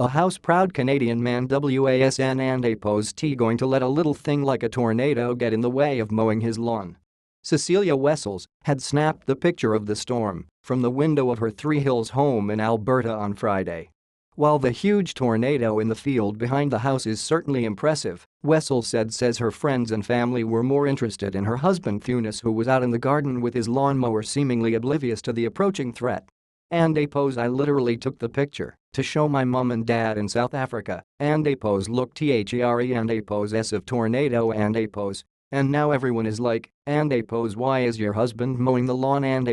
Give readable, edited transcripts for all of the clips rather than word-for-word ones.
A house-proud Canadian man wasn't and opposed to going to let a little thing like a tornado get in the way of mowing his lawn. Cecilia Wessels had snapped the picture of the storm from the window of her Three Hills home in Alberta on Friday. While the huge tornado in the field behind the house is certainly impressive, Wessels says her friends and family were more interested in her husband Thunis, who was out in the garden with his lawnmower seemingly oblivious to the approaching threat. And I literally took the picture to show my mum and dad in South Africa, and look THERE and s of tornado and now everyone is like, and why is your husband mowing the lawn and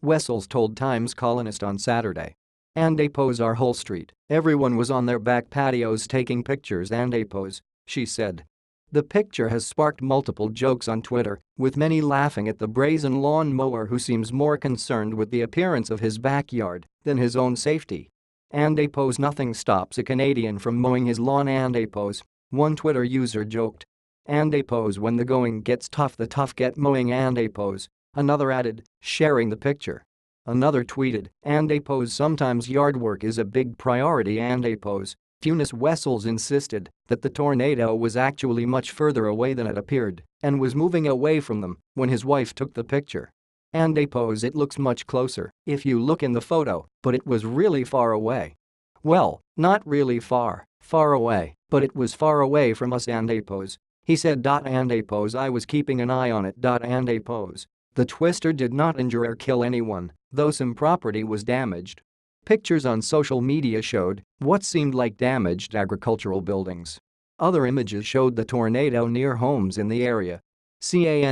Wessels told Times columnist on Saturday. And our whole street, everyone was on their back patios taking pictures and she said. The picture has sparked multiple jokes on Twitter, with many laughing at the brazen lawn mower who seems more concerned with the appearance of his backyard than his own safety. And nothing stops a Canadian from mowing his lawn and one Twitter user joked. And when the going gets tough the tough get mowing and another added, sharing the picture. Another tweeted, and sometimes yard work is a big priority and Thunis. Wessels insisted that the tornado was actually much further away than it appeared and was moving away from them when his wife took the picture. And it looks much closer if you look in the photo, but it was really far away. Well, not really far away, but it was far away from us and he said. And I was keeping an eye on it. And the twister did not injure or kill anyone, though some property was damaged. Pictures on social media showed what seemed like damaged agricultural buildings. Other images showed the tornado near homes in the area. Canada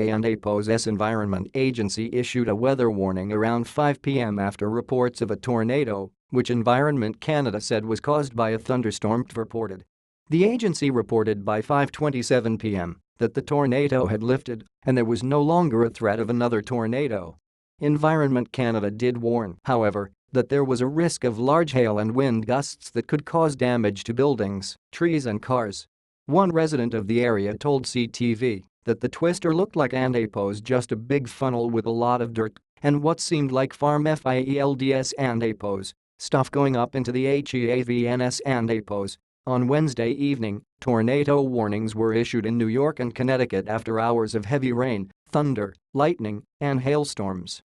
and APO's Environment Agency issued a weather warning around 5 p.m. after reports of a tornado, which Environment Canada said was caused by a thunderstorm. Reported. The agency reported by 5:27 p.m. that the tornado had lifted and there was no longer a threat of another tornado. Environment Canada did warn, however, that there was a risk of large hail and wind gusts that could cause damage to buildings, trees and cars. One resident of the area told CTV that the twister looked like just a big funnel with a lot of dirt and what seemed like farm fields and stuff going up into the HEAVNS and On Wednesday evening, tornado warnings were issued in New York and Connecticut after hours of heavy rain, thunder, lightning, and hailstorms.